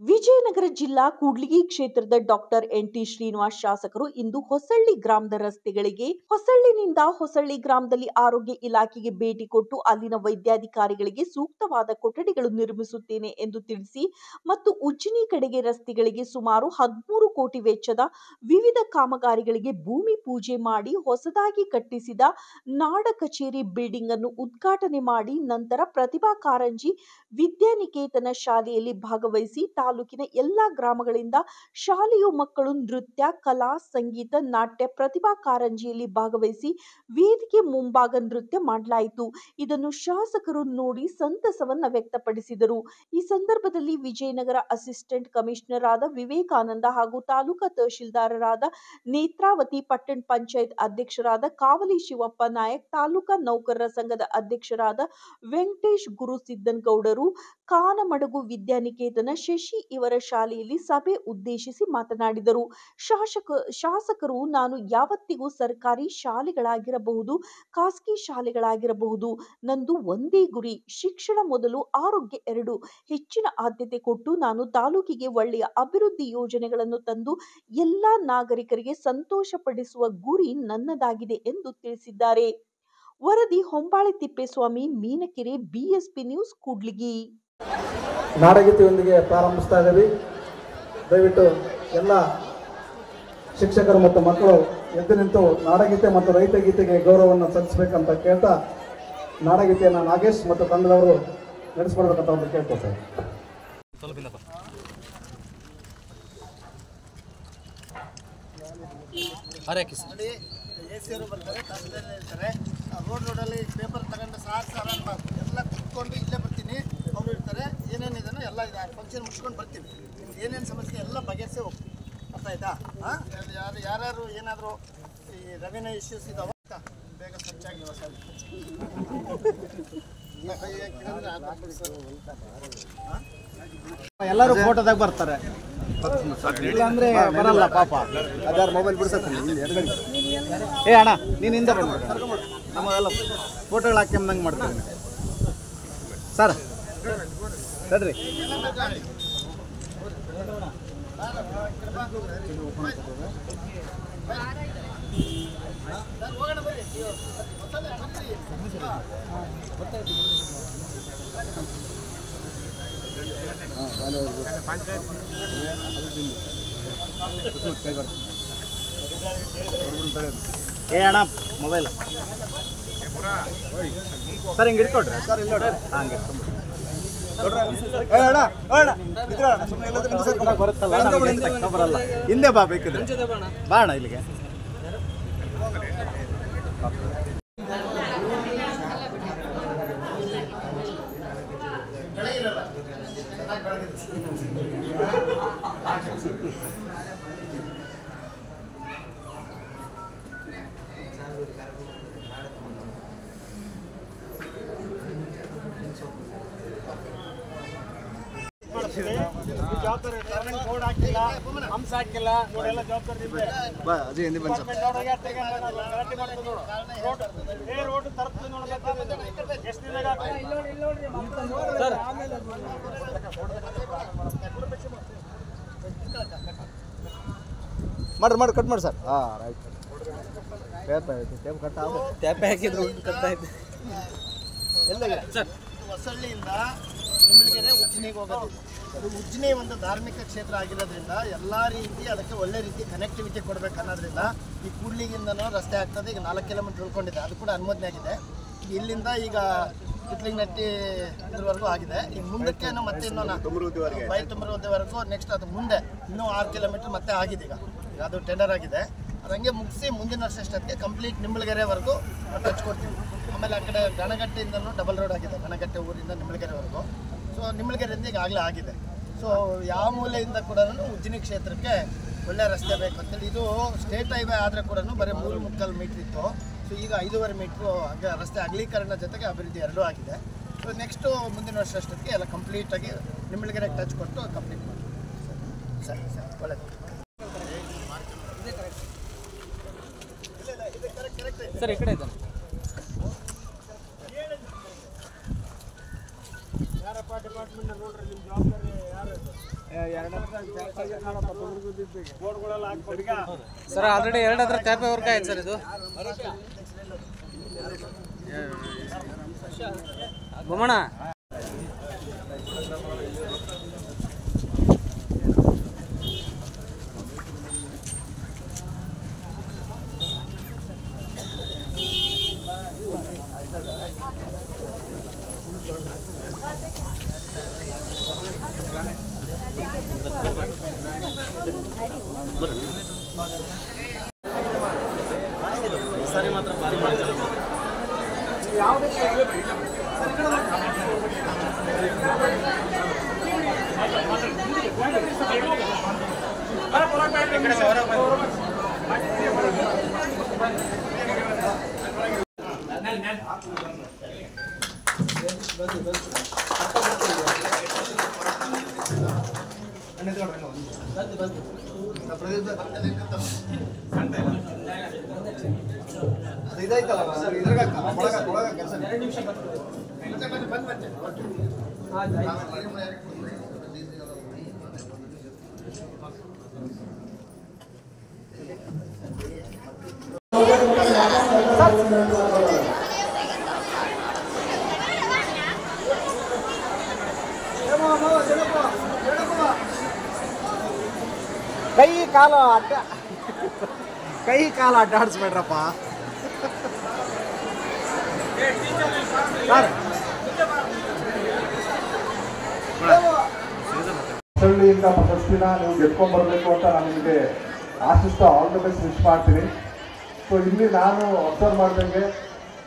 ವಿಜಯನಗರ ಜಿಲ್ಲಾ ಕೂಡ್ಲಿಗಿ ಕ್ಷೇತ್ರದ ಡಾಕ್ಟರ್ ಎನ್.ಟಿ. ಶ್ರೀನಿವಾಸ್ ಶಾಸಕರು ಇಂದು ಹೊಸಳ್ಳಿ ಗ್ರಾಮದ ರಸ್ತೆಗಳಿಗೆ ಹೊಸಳ್ಳಿನಿಂದ ಹೊಸಳ್ಳಿ ಗ್ರಾಮದಲ್ಲಿ ಆರೋಗ್ಯ ಇಲಾಖೆಗೆ ಭೇಟಿ ಕೊಟ್ಟು ಅಲ್ಲಿನ ವೈದ್ಯಾಧಿಕಾರಿಗಳಿಗೆ ಸೂಕ್ತವಾದ ಕೊಠಡಿಗಳು ನಿರ್ಮಿಸುತ್ತೇನೆ ಎಂದು ತಿಳಿಸಿ ಮತ್ತು ಉಜ್ಜಿನಿ ಕಡೆಗೆ ರಸ್ತೆಗಳಿಗೆ ಸುಮಾರು 13 ಕೋಟಿ ವೆಚ್ಚದ ವಿವಿಧ ಕಾಮಗಾರಿಗಳಿಗೆ ಭೂಮಿ ಪೂಜೆ ಮಾಡಿ ಹೊಸದಾಗಿ ಕಟ್ಟಿಸಿದ ನಾಡ ಕಚೇರಿ ಬಿಲ್ಡಿಂಗ್ ಅನ್ನು ಉದ್ಘಾಟನೆ ಮಾಡಿ ನಂತರ ಪ್ರತಿಭಾ ಕಾರಂಜಿ ವಿದ್ಯಾನಿಕೇತನ ಶಾಲೆಯಲ್ಲಿ ಭಾಗವಹಿಸಿ ತಾಲೂಕಿನ ಎಲ್ಲಾ ಗ್ರಾಮಗಳಿಂದ ಶಾಲೆಯ ಮಕ್ಕಳು ನೃತ್ಯ, ಕಲಾ, ಸಂಗೀತ, ನಾಟ್ಯ ಪ್ರತಿಭಾ ಕಾರಂಜಿಯಲ್ಲಿ ಭಾಗವಹಿಸಿ ವೇದಿಕೆ ಮುಂಭಾಗ ನೃತ್ಯ ಮಾಡಲಾಯಿತು. ಇದನ್ನು ಶಾಸಕರು ನೋಡಿ ಸಂತಸವನ್ನ ವ್ಯಕ್ತಪಡಿಸಿದರು. ಈ ಸಂದರ್ಭದಲ್ಲಿ ವಿಜಯನಗರ ಅಸಿಸ್ಟೆಂಟ್ ಕಮಿಷನರ್ ಆದ ವಿವೇಕಾನಂದ ಹಾಗೂ ತಾಲೂಕಾ ತಹಶೀಲ್ದಾರರಾದ ನೇತ್ರಾವತಿ, ಪಟ್ಟಣ ಪಂಚಾಯತ್ ಅಧ್ಯಕ್ಷರಾದ ಕಾವಲಿ ಶಿವಪ್ಪ ನಾಯಕ್, ತಾಲೂಕಾ ನೌಕರರ ಸಂಘದ ಅಧ್ಯಕ್ಷರಾದ ವೆಂಕಟೇಶ್ ಗುರುಸಿದ್ದನಗೌಡರು, ಕಾನಮಡಗು ವಿದ್ಯಾನಿಕೇತನ ಶಶಿ ಇವರ ಶಾಲೆಯಲ್ಲಿ ಸಭೆ ಉದ್ದೇಶಿಸಿ ಮಾತನಾಡಿದರು. ಶಾಸಕರು ನಾನು ಯಾವತ್ತಿಗೂ ಸರ್ಕಾರಿ ಶಾಲೆಗಳಾಗಿರಬಹುದು, ಖಾಸಗಿ ಶಾಲೆಗಳಾಗಿರಬಹುದು, ನಂದು ಒಂದೇ ಗುರಿ, ಶಿಕ್ಷಣ ಮೊದಲು, ಆರೋಗ್ಯ ಎರಡು. ಹೆಚ್ಚಿನ ಆದ್ಯತೆ ಕೊಟ್ಟು ನಾನು ತಾಲೂಕಿಗೆ ಒಳ್ಳೆಯ ಅಭಿವೃದ್ಧಿ ಯೋಜನೆಗಳನ್ನು ತಂದು ಎಲ್ಲಾ ನಾಗರಿಕರಿಗೆ ಸಂತೋಷಪಡಿಸುವ ಗುರಿ ನನ್ನದಾಗಿದೆ ಎಂದು ತಿಳಿಸಿದ್ದಾರೆ. ವರದಿ ಹೊಂಬಾಳೆ ತಿಪ್ಪೇಸ್ವಾಮಿ, ಮೀನಕೆರೆ, ಬಿಎಸ್ಪಿ ನ್ಯೂಸ್, ಕೂಡ್ಲಿಗಿ. ನಾಡಗೀತೆಯೊಂದಿಗೆ ಪ್ರಾರಂಭಿಸ್ತಾ ಇದ್ದೀವಿ. ದಯವಿಟ್ಟು ಎಲ್ಲ ಶಿಕ್ಷಕರು ಮತ್ತು ಮಕ್ಕಳು ಎದ್ದು ನಿಂತು ನಾಡಗೀತೆ ಮತ್ತು ರೈತಗೀತೆಗೆ ಗೌರವವನ್ನು ಸಲ್ಲಿಸಬೇಕಂತ ಕೇಳ್ತಾ ನಾಡಗೀತೆಯನ್ನು ನಾಗೇಶ್ ಮತ್ತು ತಂಡದವರು ನಡೆಸಿಕೊಡ್ಬೇಕಂತ ಒಂದು ಕೇಳ್ಕೊಳ್ತಾರೆ. ರೋಡಲ್ಲಿ ಪೇಪರ್ ತಗೊಂಡು ಸಾರ್ ಎಲ್ಲ ಕುತ್ಕೊಂಡು ಇಲ್ಲೇ ಬರ್ತೀನಿ, ಅವರು ಇರ್ತಾರೆ, ಏನೇನಿದೆನೋ ಎಲ್ಲ ಫಂಕ್ಷನ್ ಮುಗಿಸ್ಕೊಂಡು ಬರ್ತೀವಿ. ನಿಮ್ಗೆ ಏನೇನು ಸಮಸ್ಯೆ ಎಲ್ಲ ಬಗೆಹರಿಸೇ ಹೋಗ್ತೀವಿ. ಅರ್ಥ ಆಯ್ತಾ? ಯಾರ್ಯಾರು ಏನಾದರೂ ಈ ರೆವಿನ್ಯೂ ಇಶ್ಯೂಸ್ ಇದಾವ ಬೇಗ ಸ್ವಚ್ಛಾಗಿ ಎಲ್ಲರೂ ಫೋಟೋದಾಗ ಬರ್ತಾರೆ, ಇಲ್ಲಾಂದ್ರೆ ಬರಲ್ಲ ಪಾಪ. ಅದಾರು ಮೊಬೈಲ್ ಬಿಡ್ಸಕ್ಕೆ ಏ ಅಣ್ಣ ನೀನು ಹಿಂದೆ ಬಂದ್ಬಿಟ್ಟು ನಮಗೆಲ್ಲ ಫೋಟೋಗಳು ಹಾಕ್ಯಂಬಂಗೆ ಮಾಡ್ತೀವಿ ಸರ್. ಸರಿ ಏ ಅಣ್ಣ ಮೊಬೈಲ್ ಸರ್ ಹಿಂಗೆ ಇಟ್ಕೊಡ್ರಿ ಸರ್. ಇಲ್ಲ ನೋಡ್ರಿ ಹಂಗೆ ಬರಲ್ಲ, ಹಿಂದೆ ಬಾ ಬೇಕಿದ್ರೆ ಬಾ ಅಣ್ಣ ಇಲ್ಲಿಗೆ. ಜವಾಬ್ದಾರಿ ಬೋರ್ಡ್ ಹಾಕಿಲ್ಲ, ಹಂಸ ಹಾಕಿಲ್ಲ, ಇವರೆಲ್ಲ ಜವಾಬ್ದಾರಿ ರೋಡ್ ತರ್ತೀವಿ ನೋಡ್ಬೇಕು. ಎಷ್ಟು ದಿನ ಮಾಡ್ರಿ ಕಟ್ ಮಾಡಿ ಸರ್. ಹಾಂ ರೈಟ್. ಟ್ಯಾಪೆ ಹಾಕಿದ್ರು ಕಟ್ಟಾಯ್ತು. ಎಲ್ಲ ಸರ್ ಹೊಸಳ್ಳಿಯಿಂದ ನಿಮ್ಮಳಿಗೆರೆ ಉಜ್ಜಿನಿಗೆ ಹೋಗೋದು. ಅದು ಉಜ್ಜಿನಿ ಒಂದು ಧಾರ್ಮಿಕ ಕ್ಷೇತ್ರ ಆಗಿರೋದ್ರಿಂದ ಎಲ್ಲ ರೀತಿ ಅದಕ್ಕೆ ಒಳ್ಳೆ ರೀತಿ ಕನೆಕ್ಟಿವಿಟಿ ಕೊಡಬೇಕು ಅನ್ನೋದ್ರಿಂದ ಈ ಕೂಡ್ಲಿಗಿಂದನೂ ರಸ್ತೆ ಆಗ್ತದೆ. ಈಗ 4 ಕಿಲೋಮೀಟ್ರ್ ಉಳ್ಕೊಂಡಿದೆ, ಅದು ಕೂಡ ಅನುಮೋದನೆ ಆಗಿದೆ. ಇಲ್ಲಿಂದ ಈಗ ಕಿತ್ಲಿಂಗನಟ್ಟಿ ಇದ್ರವರೆಗೂ ಆಗಿದೆ. ಈಗ ಮುಂದಕ್ಕೇನು ಮತ್ತೆ ಇನ್ನೂ ಬೈತುಂಬರವರೆಗೂ ನೆಕ್ಸ್ಟ್ ಅದು ಮುಂದೆ ಇನ್ನೂ 6 ಕಿಲೋಮೀಟ್ರ್ ಮತ್ತೆ ಆಗಿದೆ. ಈಗ ಅದು ಟೆಂಡರ್ ಆಗಿದೆ. ಅದು ಹಂಗೆ ಮುಗಿಸಿ ಮುಂದಿನ ವರ್ಷ ಅಷ್ಟೊತ್ತಿಗೆ ಕಂಪ್ಲೀಟ್ ನಿಂಬಳಗೆರೆವರೆಗೂ ಟಚ್ ಕೊಡ್ತೀವಿ. ಆಮೇಲೆ ಆ ಕಡೆ ಗಣಗಟ್ಟೆಯಿಂದನೂ ಡಬಲ್ ರೋಡ್ ಆಗಿದೆ, ಗಣಗಟ್ಟೆ ಊರಿಂದ ನಿಂಬಳಗೆರೆವರೆಗೂ. ಸೊ ನಿಂಬಳಗೆರೆಯಿಂದ ಈಗ ಆಗಲೇ ಆಗಿದೆ. ಸೊ ಯಾವ ಮೂಲೆಯಿಂದ ಕೂಡ ಉಜ್ಜಿನಿ ಕ್ಷೇತ್ರಕ್ಕೆ ಒಳ್ಳೆ ರಸ್ತೆ ಬೇಕು ಅಂತೇಳಿ. ಇದು ಸ್ಟೇಟ್ ಹೈವೇ ಆದರೆ ಕೂಡ ಬರೀ 3.25 ಮೀಟ್ರ್ ಇತ್ತು. ಸೊ ಈಗ 5.5 ಮೀಟ್ರು ರಸ್ತೆ ಅಗಲೀಕರಣ ಜೊತೆಗೆ ಅಭಿವೃದ್ಧಿ ಎರಡೂ ಆಗಿದೆ. ಸೊ ನೆಕ್ಸ್ಟು ಮುಂದಿನ ವರ್ಷ ಅಷ್ಟೊತ್ತಿಗೆ ಎಲ್ಲ ಕಂಪ್ಲೀಟಾಗಿ ನಿಂಬಳಗೆರೆಗೆ ಟಚ್ ಕೊಟ್ಟು ಕಂಪ್ಲೀಟ್ ಮಾಡಿ. ಸರಿ ಸರಿ ಒಳ್ಳೆಯದು ಸರ್. ಈ ಕಡೆ ಇದ್ದಾನೆ ಯಾರಪ್ಪ ಡಿಪಾರ್ಟ್ಮೆಂಟ್ ನೋಡ್ರಿ, ನಿಮ್ಮ ಜವಾಬ್ದಾರಿ ಯಾರು? ಸರ್ ಆಲ್ರೆಡಿ 2 ಅದರ ಕ್ಯಾಪೆ ವರ್ಕ್ ಆಯ್ತು ಸರ್ ಇದು ಬೊಮ್ಮಣ್ಣ ಸರಿ ಮಾತ್ರ ಭಾರಿ ಕೈ ಕಾಲ ಅಡ್ಡಾಡಿಸ್ಬೇಡ್ರಪ್ಪ. ಹೊಸಳ್ಳಿಯಿಂದ ಪ್ರಶಸ್ತಿನ ನೀವು ಗೆದ್ಕೊಂಡ್ಬರ್ಬೇಕು ಅಂತ ನಾನು ನಿಮಗೆ ಆಶಿಸ್ತಾ ಆಲ್ ದ ಬೆಸ್ಟ್ ವಿಶ್ ಮಾಡ್ತೀನಿ. ಸೊ ಇಲ್ಲಿ ನಾನು ಅಬ್ಸರ್ವ್ ಮಾಡ್ದಂಗೆ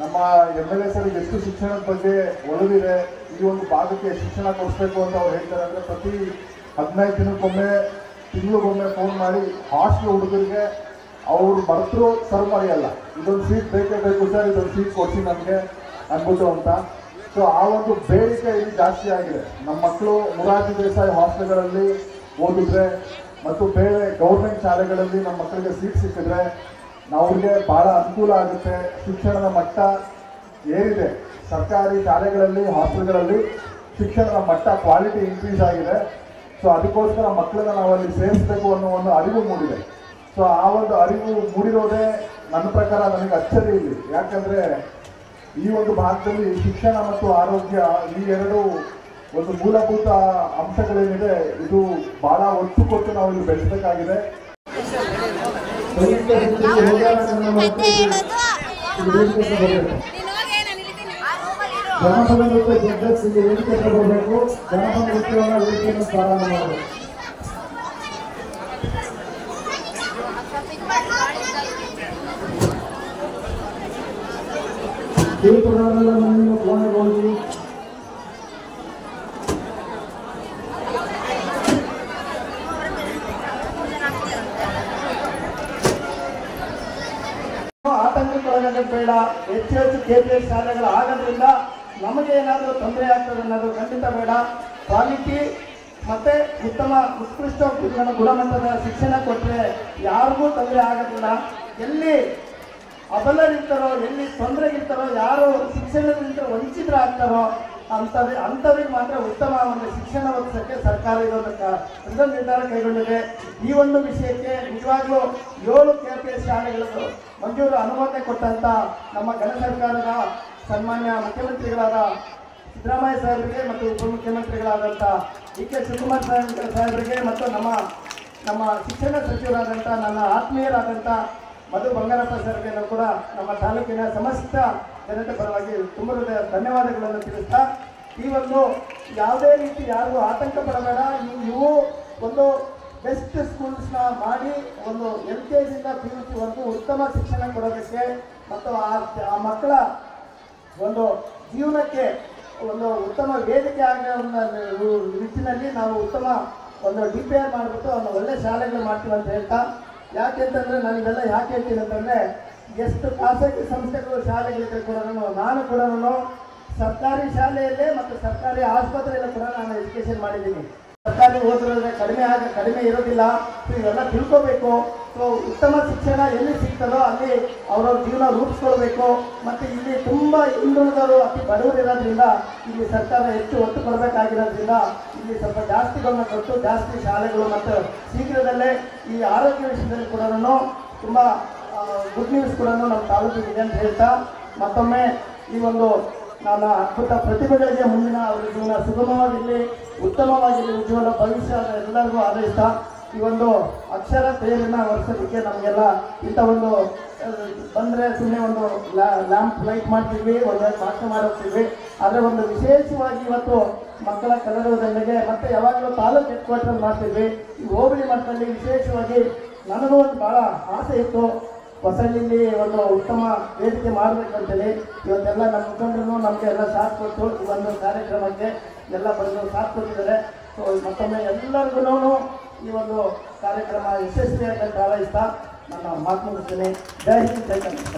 ನಮ್ಮ MLA ಸರಿಗೆ ಎಷ್ಟು ಶಿಕ್ಷಣದ ಬಗ್ಗೆ ಒಲವಿದೆ, ಈ ಒಂದು ಭಾಗಕ್ಕೆ ಶಿಕ್ಷಣ ಕೊಡಿಸ್ಬೇಕು ಅಂತ ಅವ್ರು ಹೇಳ್ತಾರೆ. ಅಂದರೆ ಪ್ರತಿ 15 ದಿನಕ್ಕೊಮ್ಮೆ ತಿಂಗಳಿಗೊಮ್ಮೆ ಫೋನ್ ಮಾಡಿ ಹಾಸ್ಟೆಲ್ ಹುಡುಗರಿಗೆ ಅವ್ರು ಬರ್ತರು ಸರ್ವ್ ಮರೆಯಲ್ಲ, ಇದೊಂದು ಸೀಟ್ ಬೇಕೇ ಬೇಕು ಸರ್, ಇದೊಂದು ಸೀಟ್ ಕೊಡಿಸಿ ನಮಗೆ ಅನ್ಬಿಟ್ಟು ಅಂತ. ಸೊ ಆ ಒಂದು ಬೇಡಿಕೆ ಇಲ್ಲಿ ಜಾಸ್ತಿ ಆಗಿದೆ. ನಮ್ಮ ಮಕ್ಕಳು ಮೊರಾರ್ಜಿ ದೇಸಾಯಿ ಹಾಸ್ಟೆಲ್ಗಳಲ್ಲಿ ಓದಿದ್ರೆ ಮತ್ತು ಬೇರೆ ಗೌರ್ಮೆಂಟ್ ಶಾಲೆಗಳಲ್ಲಿ ನಮ್ಮ ಮಕ್ಕಳಿಗೆ ಸೀಟ್ ಸಿಕ್ಕಿದ್ರೆ ಅವ್ರಿಗೆ ಭಾಳ ಅನುಕೂಲ ಆಗುತ್ತೆ. ಶಿಕ್ಷಣದ ಮಟ್ಟ ಏನಿದೆ ಸರ್ಕಾರಿ ಶಾಲೆಗಳಲ್ಲಿ ಹಾಸ್ಟೆಲ್ಗಳಲ್ಲಿ ಶಿಕ್ಷಣದ ಮಟ್ಟ ಕ್ವಾಲಿಟಿ ಇನ್ಕ್ರೀಸ್ ಆಗಿದೆ. ಸೊ ಅದಕ್ಕೋಸ್ಕರ ಮಕ್ಕಳನ್ನ ನಾವಲ್ಲಿ ಸೇರಿಸಬೇಕು ಅನ್ನೋ ಒಂದು ಅರಿವು ಮೂಡಿದೆ. ಸೊ ಆ ಒಂದು ಅರಿವು ಮೂಡಿರೋದೇ ನನ್ನ ಪ್ರಕಾರ ನನಗೆ ಅಚ್ಚರಿ ಇಲ್ಲಿ. ಯಾಕಂದರೆ ಈ ಒಂದು ಭಾಗದಲ್ಲಿ ಶಿಕ್ಷಣ ಮತ್ತು ಆರೋಗ್ಯ ಈ ಎರಡು ಒಂದು ಮೂಲಭೂತ ಅಂಶಗಳೇನಿದೆ ಇದು ಭಾಳ ಒತ್ತು ಕೊಟ್ಟು ನಾವು ಇಲ್ಲಿ ಬೆಳೆಸಬೇಕಾಗಿದೆ. ಜನಪದ ನೃತ್ಯ ಜಡ್ಜಸ್ಗೆ ವೇದಿಕೆ ತಗೋಬೇಕು. ಜನಪದ ನೃತ್ಯವನ್ನು ವೇದಿಕೆಯನ್ನು ಪ್ರಾರಂಭ ಮಾಡಬೇಕು. ಈ ಪ್ರೋಗ್ರಾಮೆಲ್ಲ ನಮ್ಮನ್ನು ಪೂರ್ಣಗೊಳಿಸಿ ಆತಂಕಕ್ಕೊಳಗಾಗೋದು ಬೇಡ. ಹೆಚ್ಚು ಹೆಚ್ಚು KPS ಶಾಲೆಗಳು ಆಗೋದ್ರಿಂದ ನಮಗೆ ಏನಾದರೂ ತೊಂದರೆ ಆಗ್ತದೆ ಅನ್ನೋದು ಖಂಡಿತ ಬೇಡ. ಕ್ವಾಲಿಟಿ ಮತ್ತು ಉತ್ಕೃಷ್ಟ ಗುಣಮಟ್ಟದ ಶಿಕ್ಷಣ ಕೊಟ್ಟರೆ ಯಾರಿಗೂ ತೊಂದರೆ ಆಗೋದಿಲ್ಲ. ಎಲ್ಲಿ ಅಬಲರಿರ್ತಾರೋ, ಎಲ್ಲಿ ತೊಂದರೆಗಿರ್ತಾರೋ, ಯಾರು ಶಿಕ್ಷಣದಿಂದ ವಂಚಿತರಾಗ್ತಾರೋ ಅಂಥವ್ರಿಗೆ ಮಾತ್ರ ಉತ್ತಮ ಒಂದು ಶಿಕ್ಷಣ ಒದಗಿಸೋಕ್ಕೆ ಸರ್ಕಾರ ಇದೊಂದು ನಿರ್ಧಾರ ಕೈಗೊಂಡಿದೆ. ಈ ಒಂದು ವಿಷಯಕ್ಕೆ ನಿಜವಾಗ್ಲೂ 7 KPS ಶಾಲೆಗಳು ಮಂಜೂರು ಅನುಮೋದನೆ ಕೊಟ್ಟಂಥ ನಮ್ಮ ಘನ ಸರ್ಕಾರದ ಸನ್ಮಾನ್ಯ ಮುಖ್ಯಮಂತ್ರಿಗಳಾದ ಸಿದ್ದರಾಮಯ್ಯ ಸಾಹೇಬರಿಗೆ ಮತ್ತು ಉಪಮುಖ್ಯಮಂತ್ರಿಗಳಾದಂಥ DK ಶಿವಕುಮಾರ್ ಸಾಹೇಬರಿಗೆ ಮತ್ತು ನಮ್ಮ ಶಿಕ್ಷಣ ಸಚಿವರಾದಂಥ ನನ್ನ ಆತ್ಮೀಯರಾದಂಥ ಮಧು ಬಂಗಾರಪ್ಪ ಸರ್ಗೆ ಕೂಡ ನಮ್ಮ ತಾಲೂಕಿನ ಸಮಸ್ತ ಜನತೆ ಪರವಾಗಿ ತುಂಬ ಧನ್ಯವಾದಗಳನ್ನು ತಿಳಿಸ್ತಾ, ಈ ಒಂದು ಯಾವುದೇ ರೀತಿ ಯಾರಿಗೂ ಆತಂಕ ಪಡಬೇಡ. ನೀವು ಒಂದು ಬೆಸ್ಟ್ ಸ್ಕೂಲ್ಸ್ನ ಮಾಡಿ ಒಂದು LKGಯಿಂದ PUC ವರೆಗೂ ಉತ್ತಮ ಶಿಕ್ಷಣ ಕೊಡೋದಕ್ಕೆ ಮತ್ತು ಆ ಮಕ್ಕಳ ಒಂದು ಜೀವನಕ್ಕೆ ಒಂದು ಉತ್ತಮ ವೇದಿಕೆ ಆಗೋ ನಿಟ್ಟಿನಲ್ಲಿ ನಾವು ಉತ್ತಮ ಒಂದು DPR ಮಾಡಿಬಿಟ್ಟು ಒಂದು ಒಳ್ಳೆ ಶಾಲೆಗಳು ಮಾಡ್ತೀವಿ ಅಂತ ಹೇಳ್ತಾ, ಯಾಕೆ ಅಂತಂದರೆ ನಾನು ಇವೆಲ್ಲ ಯಾಕೆ ಹೇಳ್ತೀನಿ ಅಂತಂದರೆ, ಎಷ್ಟು ಖಾಸಗಿ ಸಂಸ್ಥೆಗಳು ಶಾಲೆಗಳಿಗೆ ಕೂಡ ನಾನು ಕೂಡ ಸರ್ಕಾರಿ ಶಾಲೆಯಲ್ಲೇ ಮತ್ತು ಸರ್ಕಾರಿ ಆಸ್ಪತ್ರೆಯಲ್ಲೇ ಕೂಡ ನಾನು ಎಜುಕೇಷನ್ ಮಾಡಿದ್ದೀನಿ. ಸರ್ಕಾರಿ ಓದಿರೋದ್ರೆ ಕಡಿಮೆ ಇರೋದಿಲ್ಲ. ಇವೆಲ್ಲ ತಿಳ್ಕೋಬೇಕು. ಸೊ ಉತ್ತಮ ಶಿಕ್ಷಣ ಎಲ್ಲಿ ಸಿಗ್ತದೋ ಅಲ್ಲಿ ಅವರವ್ರ ಜೀವನ ರೂಪಿಸ್ಕೊಳ್ಬೇಕು. ಮತ್ತು ಇಲ್ಲಿ ತುಂಬ ಹಿಂದುಳಿದವರು ಅತಿ ಬಡವರಿರೋದ್ರಿಂದ ಇಲ್ಲಿ ಸರ್ಕಾರ ಹೆಚ್ಚು ಒತ್ತು ಕೊಡಬೇಕಾಗಿರೋದ್ರಿಂದ ಇಲ್ಲಿ ಸ್ವಲ್ಪ ಜಾಸ್ತಿ ಗಮನ ಕೊಟ್ಟು ಜಾಸ್ತಿ ಶಾಲೆಗಳು ಮತ್ತು ಶೀಘ್ರದಲ್ಲೇ ಈ ಆರೋಗ್ಯ ವಿಷಯದಲ್ಲಿ ಕೂಡ ತುಂಬ ಗುಡ್ ನ್ಯೂಸ್ ಕೂಡ ನಮ್ಮ ತಾಲೂಕಿಗೆ ಅಂತ ಹೇಳ್ತಾ ಮತ್ತೊಮ್ಮೆ ಈ ಒಂದು ನನ್ನ ಅದ್ಭುತ ಪ್ರತಿಭೆಗಳಿಗೆ ಮುಂದಿನ ಅವರ ಜೀವನ ಸುಗಮವಾಗಿರಲಿ, ಉತ್ತಮವಾಗಿರಲಿ, ಉಜ್ವಲ ಭವಿಷ್ಯ ಎಲ್ಲರಿಗೂ ಹಾರೈಸ್ತಾ ಈ ಒಂದು ಅಕ್ಷರ ತೇರಿನ ವರ್ಷಕ್ಕೆ ನಮಗೆಲ್ಲ ಇಂಥ ಒಂದು ಬಂದರೆ ಸುಮ್ಮನೆ ಒಂದು ಲ್ಯಾಂಪ್ ಲೈಟ್ ಮಾಡ್ತೀವಿ, ಒಂದೆರಡು ಭಾಷಣ ಮಾಡೋಗ್ತೀವಿ. ಆದರೆ ಒಂದು ವಿಶೇಷವಾಗಿ ಇವತ್ತು ಮಕ್ಕಳ ಕನ್ನಡದೊಂದಿಗೆ ಮತ್ತು ಯಾವಾಗಲೂ ತಾಲೂಕು ಹೆಡ್ ಕ್ವಾರ್ಟರ್ ಮಾಡ್ತೀವಿ. ಈ ಹೋಬಳಿ ಮಟ್ಟದಲ್ಲಿ ವಿಶೇಷವಾಗಿ ನನಗೂ ಒಂದು ಭಾಳ ಆಸೆ ಇತ್ತು, ಹೊಸಳ್ಳಿಲಿ ಒಂದು ಉತ್ತಮ ವೇದಿಕೆ ಮಾಡಬೇಕಂತೇಳಿ. ಇವತ್ತೆಲ್ಲ ನಮ್ಮ ಮುಖಂಡರು ನಮಗೆ ಎಲ್ಲ ಸಾಥ್ ಕೊಟ್ಟು ಈ ಒಂದು ಕಾರ್ಯಕ್ರಮಕ್ಕೆ ಎಲ್ಲ ಬಂದು ಸಾಥ್ ಕೊಟ್ಟಿದ್ದಾರೆ. ಸೊ ಮತ್ತೊಮ್ಮೆ ಎಲ್ಲರಿಗೂ ಈ ಒಂದು ಕಾರ್ಯಕ್ರಮ ಯಶಸ್ವಿಯಾಗಿ ಹಾರೈಸ್ತಾ ನನ್ನ ಮಾತು ಮುಗಿಸ್ತೀನಿ. ಜೈ ಹಿಂದ್, ಜೈ ಕರ್ನಾಟಕ.